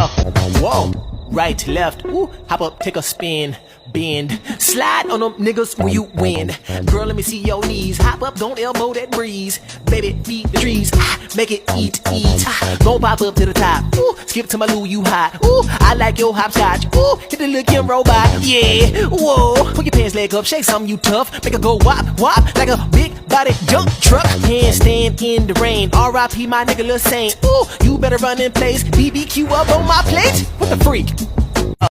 Whoa, right to left, ooh, hop up, take a spin, bend, slide on them niggas when you win. Girl, let me see your knees, hop up, don't elbow that breeze. Baby, feed the trees, make it eat, gon' pop up to the top, ooh, skip to my Lou, you hot, ooh, I like your hopscotch, ooh, hit the little Kim robot, yeah, whoa, pull your pants leg up, shake something you tough, make it go wop, wop, like a big body jump truck, handstand in the rain, R.I.P. my nigga Lil Saint, ooh, you better run in place, BBQ up on my plate, what the freak?